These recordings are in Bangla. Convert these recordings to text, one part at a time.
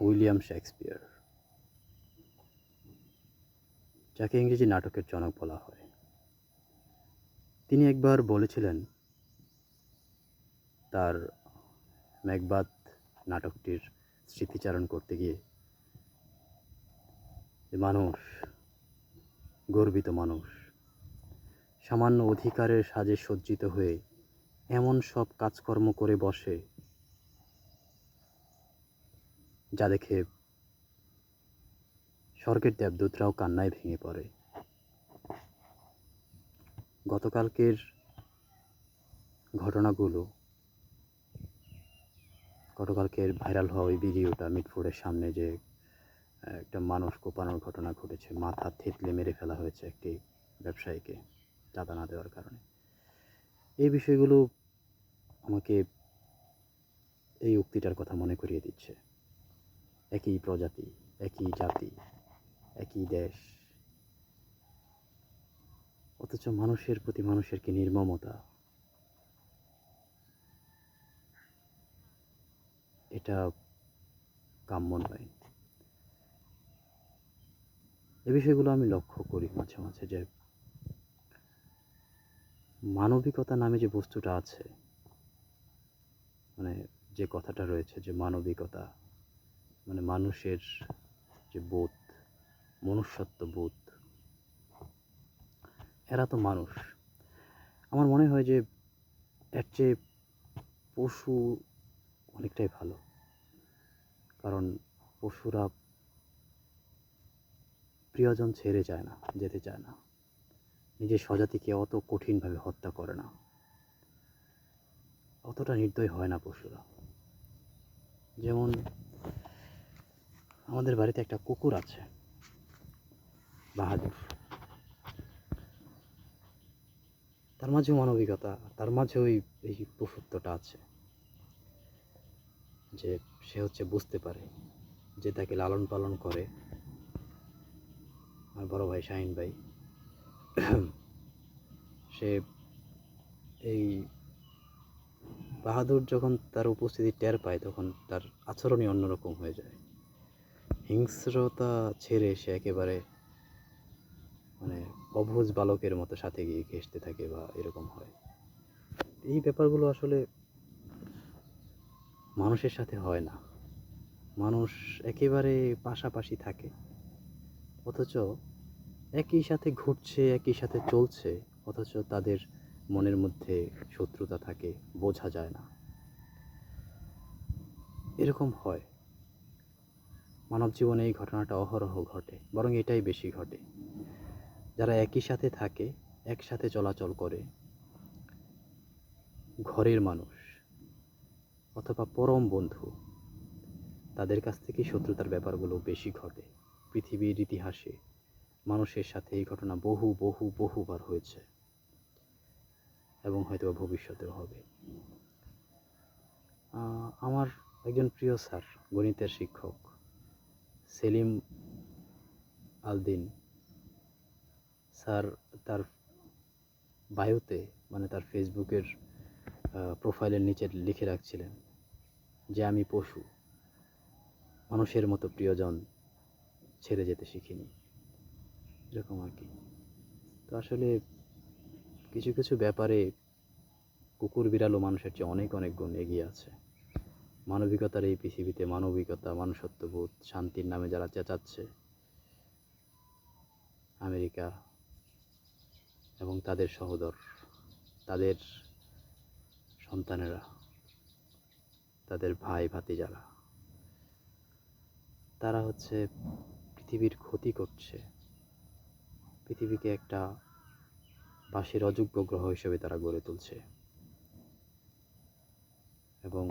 উইলিয়াম শেক্সপিয়ার, যাকে ইংরেজি নাটকের জনক বলা হয়। তিনি একবার বলেছিলেন তার ম্যাকবেথ নাটকটির স্মৃতিচারণ করতে গিয়ে যে মানুষ, গর্বিত মানুষ, সামান্য অধিকারের সাজে সজ্জিত হয়ে এমন সব কাজকর্ম করে বসে যা দেখে স্বর্গের দেবদূতরাও কান্নায় ভেঙে পড়ে। গতকালকের ঘটনাগুলো, গতকালকের ভাইরাল হওয়া ওই ভিডিওটা, মিটফোর্ডের সামনে যে একটা মানুষ কোপানোর ঘটনা ঘটেছে, মাথা থেতলে মেরে ফেলা হয়েছে একটি ব্যবসায়ীকে চাঁদা না দেওয়ার কারণে, এই বিষয়গুলো আমাকে এই উক্তিটার কথা মনে করিয়ে দিচ্ছে। একই প্রজাতি, একই জাতি, একই দেশ, অথচ মানুষের প্রতি মানুষের কি নির্মমতা! এটা কাম্য নয়। এ বিষয়গুলো আমি লক্ষ্য করি মাঝে মাঝে, যে মানবিকতা নামে যে বস্তুটা আছে, মানে যে কথাটা রয়েছে যে মানবিকতা, মানে মানুষের যে বোধ, মনুষ্যত্ব বোধ, এরা তো মানুষ। আমার মনে হয় যে এর চেয়ে পশু অনেকটাই ভালো, কারণ পশুরা প্রিয়জন ছেড়ে যায় না, যেতে চায় না, নিজের স্বজাতিকে অত কঠিনভাবে হত্যা করে না, অতটা নির্দয় হয় না পশুরা। যেমন আমাদের বাড়িতে একটা কুকুর আছে, বাহাদুর। তার মাঝেও মানবিকতা, তার মাঝেও এই পশুত্বটা আছে, যে সে হচ্ছে বুঝতে পারে যে তাকে লালন পালন করে আমার বড় ভাই শাহিন ভাই, সে এই বাহাদুর যখন তার উপস্থিতি টের পায়, তখন তার আচরণই অন্যরকম হয়ে যায়। হিংস্রতা ছেড়ে সে একেবারে মানে অবুঝ বালকের মতো সাথে গিয়ে ঘেঁষতে থাকে বা এরকম হয়। এই ব্যাপারগুলো আসলে মানুষের সাথে হয় না। মানুষ একেবারে পাশাপাশি থাকে, অথচ একই সাথে ঘুরছে, একই সাথে চলছে, অথচ তাদের মনের মধ্যে শত্রুতা থাকে, বোঝা যায় না। এরকম হয় মানব জীবনে, এই ঘটনাটা অহরহ ঘটে, বরং এটাই বেশি ঘটে। যারা একই সাথে থাকে, একসাথে চলাচল করে, ঘরের মানুষ অথবা পরম বন্ধু, তাদের কাছ থেকেই শত্রুতার ব্যাপারগুলো বেশি ঘটে। পৃথিবীর ইতিহাসে মানুষের সাথে এই ঘটনা বহুবার হয়েছে, এবং হয়তো ভবিষ্যতেও হবে। আমার একজন প্রিয় স্যার, গণিতের শিক্ষক সেলিম আলদিন স্যার, তার বায়োতে, মানে তার ফেসবুকের প্রোফাইলের নিচে লিখে রাখছিলেন যে আমি পশু, মানুষের মতো প্রিয়জন ছেড়ে যেতে শিখিনি, এরকম আর কি। তো আসলে কিছু কিছু ব্যাপারে কুকুর বিড়ালও মানুষের চেয়ে অনেক গুণ এগিয়ে আছে। মানবিকতার এই পৃথিবীতে, মানবিকতা, মনুষ্যত্ববোধ, শান্তির নামে যারা চেঁচাচ্ছে, আমেরিকা এবং তাদের সহোদর, তাদের সন্তানেরা, তাদের ভাই ভাতিজারা, তারা হচ্ছে পৃথিবীর ক্ষতি করছে। পৃথিবীকে একটা বাসের অযোগ্য গ্রহ হিসেবে তারা গড়ে তুলছে, এবং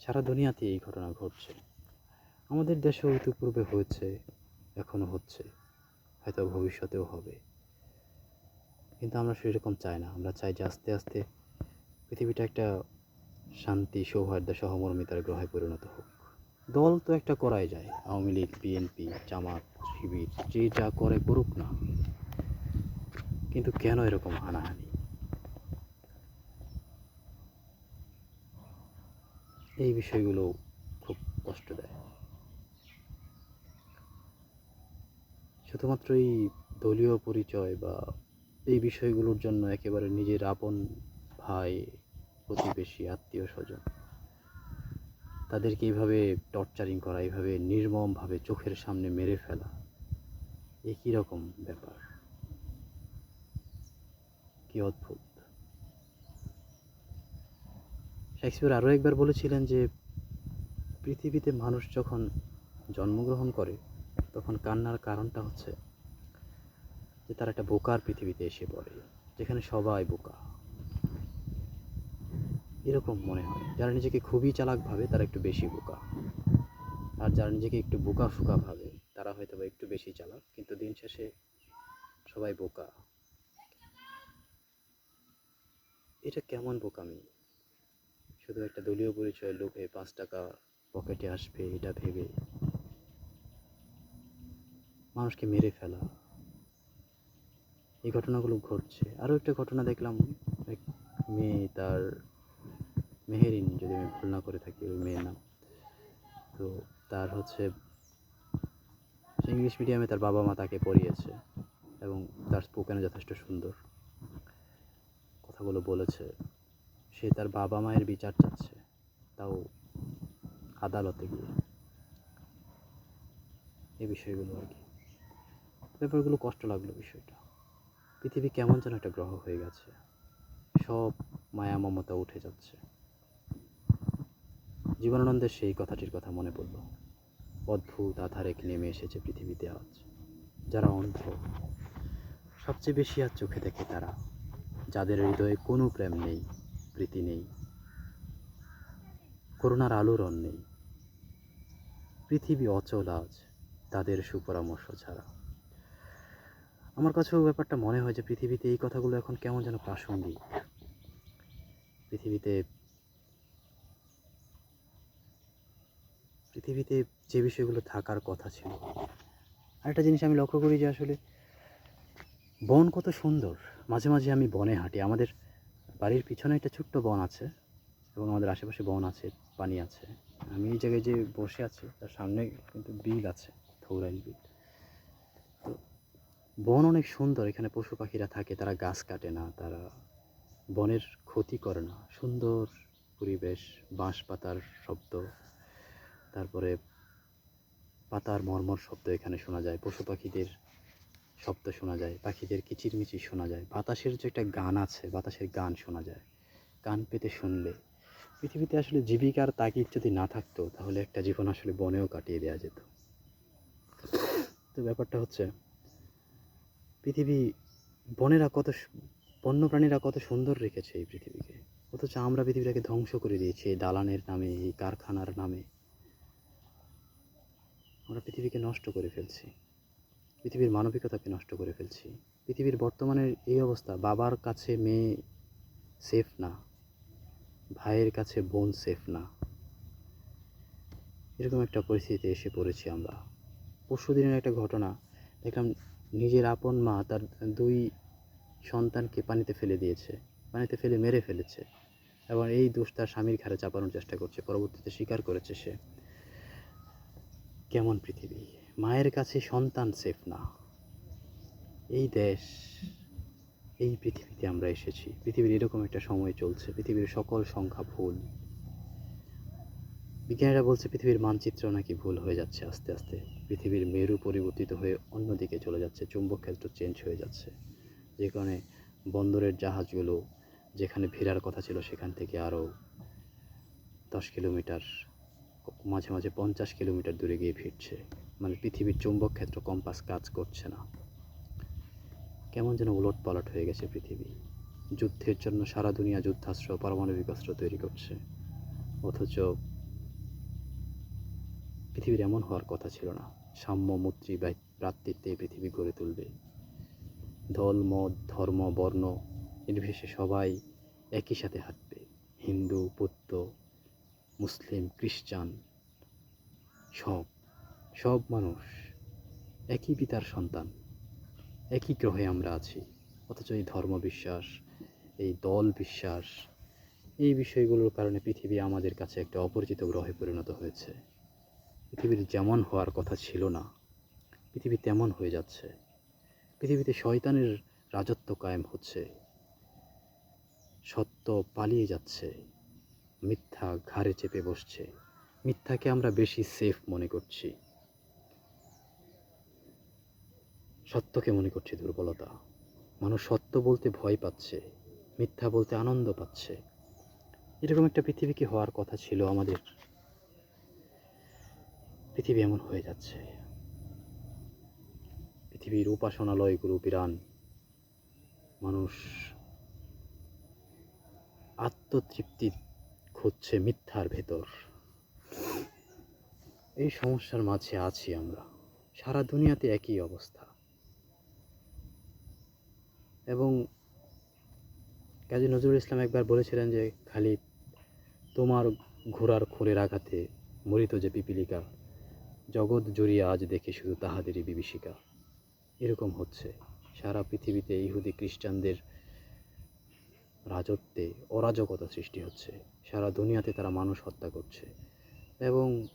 সারা দুনিয়াতে এই ঘটনা ঘটছে। আমাদের দেশেও ইতিপূর্বে হয়েছে, এখনো হচ্ছে, হয়তো ভবিষ্যতেও হবে। কিন্তু আমরা সেরকম চাই না। আমরা চাই যে আস্তে আস্তে পৃথিবীটা একটা শান্তি, সৌহার্দ্য, সহমর্মিতার গ্রহে পরিণত হোক। দল তো একটা করাই যায়, আওয়ামী লীগ, বিএনপি, জামাত, শিবির, যে যা করে করুক না, কিন্তু কেন এরকম হানাহানি? এই বিষয়গুলো খুব কষ্ট দেয়। শুধুমাত্র এই দলীয় পরিচয় বা এই বিষয়গুলোর জন্য একেবারে নিজের আপন ভাই, প্রতিবেশী, আত্মীয় স্বজন তাদেরকে এইভাবে টর্চারিং করা, এইভাবে নির্মমভাবে চোখের সামনে মেরে ফেলা, এ কী রকম ব্যাপার? কি অদ্ভুত! শেক্সপিয়ার আরও একবার বলেছিলেন যে পৃথিবীতে মানুষ যখন জন্মগ্রহণ করে তখন কান্নার কারণটা হচ্ছে যে তারা একটা বোকার পৃথিবীতে এসে পড়ে, যেখানে সবাই বোকা। এরকম মনে হয়, যারা নিজেকে খুবই চালাক ভাবে তারা একটু বেশি বোকা, আর যারা নিজেকে একটু বোকা শোকা ভাবে তারা হয়তো বা একটু বেশি চালাক, কিন্তু দিন শেষে সবাই বোকা। এটা কেমন বোকামি? শুধু একটা দলীয় পরিচয় লোভে 5 টাকা পকেটে আসবে এটা ভেবে মানুষকে মেরে ফেলা, এই ঘটনাগুলো ঘটছে। আরও একটা ঘটনা দেখলাম, এক মেয়ে, তার মেহেরিন, যদি আমি ভুল না করে থাকি ওই মেয়ের নাম, তো তার হচ্ছে সে ইংলিশ মিডিয়ামে তার বাবা মা তাকে পড়িয়েছে এবং তার স্পোকেনও যথেষ্ট সুন্দর, কথাগুলো বলেছে। সে তার বাবা মায়ের বিচার চাচ্ছে, তাও আদালতে গিয়ে। এই বিষয়গুলো আর কি, ব্যাপারগুলো কষ্ট লাগলো বিষয়টা। পৃথিবী কেমন যেন একটা গ্রহ হয়ে গেছে, সব মায়া মমতা উঠে যাচ্ছে। জীবনানন্দের সেই কথাটির কথা মনে পড়ল, অদ্ভুত আধারেক নেমে এসেছে পৃথিবীতে আজ। যারা অন্ধ সবচেয়ে বেশি আজ চোখে দেখে তারা, যাদের হৃদয়ে কোনো প্রেম নেই, প্রীতি নেই, করুণার আলোড়ন নেই। পৃথিবী অচল আজ তাদের সুপরামর্শ ছাড়া। আমার কাছেও ব্যাপারটা মনে হয় যে পৃথিবীতে এই কথাগুলো এখন কেমন যেন প্রাসঙ্গিক। পৃথিবীতে যে বিষয়গুলো থাকার কথা ছিল। আরেকটা জিনিস আমি লক্ষ্য করি যে আসলে বন কত সুন্দর। মাঝে মাঝে আমি বনে হাঁটি, আমাদের বাড়ির পিছনে একটা ছোট্ট বন আছে এবং আমাদের আশেপাশে বন আছে, পানি আছে। আমি এই জায়গায় যে বসে আছি তার সামনে কিন্তু বিল আছে, থৌরাইল বিল। তো বন অনেক সুন্দর, এখানে পশু পাখিরা থাকে, তারা গাছ কাটে না, তারা বনের ক্ষতি করে না। সুন্দর পরিবেশ, বাঁশ পাতার শব্দ, তারপরে পাতার মর্মর শব্দ এখানে শোনা যায়, পশু পাখিদের শব্দ শোনা যায়, পাখিদের কিচিরমিচির শোনা যায়, বাতাসের যে একটা গান আছে, বাতাসের গান শোনা যায়। কান পেতে শুনলে পৃথিবীতে আসলে জীবিকার তাগিদ যদি না থাকতো তাহলে একটা জীবন আসলে বনেও কাটিয়ে দেওয়া যেত। তো ব্যাপারটা হচ্ছে পৃথিবী, বন্যপ্রাণীরা কত সুন্দর রেখেছে এই পৃথিবীকে, অথচ আমরা পৃথিবীটাকে ধ্বংস করে দিয়েছি এই দালানের নামে, এই কারখানার নামে। আমরা পৃথিবীকে নষ্ট করে ফেলছি, পৃথিবীর মানবিকতাকে নষ্ট করে ফেলছি। পৃথিবীর বর্তমানের এই অবস্থা, বাবার কাছে মেয়ে সেফ না, ভাইয়ের কাছে বোন সেফ না, এরকম একটা পরিস্থিতিতে এসে পড়েছি আমরা। পরশুদিনের একটা ঘটনা দেখলাম, নিজের আপন মা তার 2 সন্তানকে পানিতে ফেলে দিয়েছে, পানিতে ফেলে মেরে ফেলেছে, এবং এই দোষ তার স্বামীর ঘাড়ে চাপানোর চেষ্টা করছে। পরবর্তীতে স্বীকার করেছে সে। কেমন পৃথিবী! মায়ের কাছে সন্তান সেফ না। এই দেশ, এই পৃথিবীতে আমরা এসেছি, পৃথিবীর এরকম একটা সময় চলছে, পৃথিবীর সকল সংখ্যা ভুল। বিজ্ঞানীরা বলছে পৃথিবীর মানচিত্র নাকি ভুল হয়ে যাচ্ছে আস্তে আস্তে। পৃথিবীর মেরু পরিবর্তিত হয়ে অন্যদিকে চলে যাচ্ছে, চুম্বক ক্ষেত্র চেঞ্জ হয়ে যাচ্ছে, যে কারণে বন্দরের জাহাজগুলো যেখানে ভিড়ার কথা ছিল সেখান থেকে আরও 10 কিলোমিটার, মাঝে মাঝে 50 কিলোমিটার দূরে গিয়ে ভিড়ছে। মানে পৃথিবীর চুম্বক ক্ষেত্র কম্পাস কাজ করছে না, কেমন যেন উলটপালট হয়ে গেছে পৃথিবী। যুদ্ধের জন্য সারা দুনিয়া যুদ্ধাস্ত্র, পারমাণবিক অস্ত্র তৈরি করছে, অথচ পৃথিবীর এমন হওয়ার কথা ছিল না। সাম্য, মৈত্রী, ভ্রাতৃত্বে পৃথিবী গড়ে তুলবে। দল, মত, ধর্ম, বর্ণ নির্বিশেষে সবাই একই সাথে হাঁটবে। হিন্দু, বৌদ্ধ, মুসলিম, খ্রিস্টান, সব মানুষ একই পিতার সন্তান, একই গ্রহে আমরা আছি। অথচ এই ধর্ম বিশ্বাস, এই দল বিশ্বাস, এই বিষয়গুলোর কারণে পৃথিবী আমাদের কাছে একটা অপরিচিত গ্রহে পরিণত হয়েছে। পৃথিবীর যেমন হওয়ার কথা ছিল না, পৃথিবী তেমন হয়ে যাচ্ছে। পৃথিবীতে শয়তানের রাজত্ব কায়েম হচ্ছে, সত্য পালিয়ে যাচ্ছে, মিথ্যা ঘাড়ে চেপে বসছে। মিথ্যাকে আমরা বেশি সেফ মনে করছি, সত্যকে মনে করছি দুর্বলতা। মানুষ সত্য বলতে ভয় পাচ্ছে, মিথ্যা বলতে আনন্দ পাচ্ছে। এরকম একটা পৃথিবী কি হওয়ার কথা ছিল আমাদের? পৃথিবী এমন হয়ে যাচ্ছে। পৃথিবীর উপাসনালয়গুলো বিরান, মানুষ আত্মতৃপ্তি খুঁজছে মিথ্যার ভেতর। এই সমস্যার মাঝে আছি আমরা। সারা দুনিয়াতে একই অবস্থা। এবং কাজী নজরুল ইসলাম একবার বলেছিলেন যে, খালি তোমার ঘোড়ার খুরের আঘাতে মরিত যে পিপীলিকা, জগৎ জুড়িয়ে আজ দেখি শুধু তাহাদেরই বিভীষিকা। এরকম হচ্ছে সারা পৃথিবীতে। ইহুদি খ্রিস্টানদের রাজত্বে অরাজকতা সৃষ্টি হচ্ছে। সারা দুনিয়াতে তারা মানুষ হত্যা করছে এবং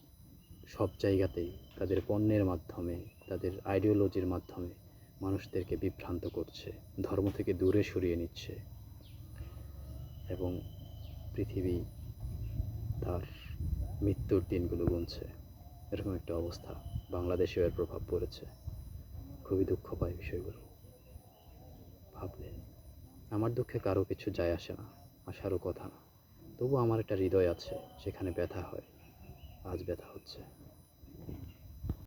সব জায়গাতেই তাদের পণ্যের মাধ্যমে, তাদের আইডিওলজির মাধ্যমে মানুষদেরকে বিভ্রান্ত করছে, ধর্ম থেকে দূরে সরিয়ে নিচ্ছে এবং পৃথিবী তার মৃত্যুর দিনগুলো গুনছে। এরকম একটা অবস্থা। বাংলাদেশেও এর প্রভাব পড়েছে। খুবই দুঃখ পায় বিষয়গুলো ভাবলে। আমার দুঃখে কারো কিছু যায় আসে না, আসারও কথা না। তবু আমার একটা হৃদয় আছে, সেখানে ব্যথা হয়। আজ ব্যথা হচ্ছে।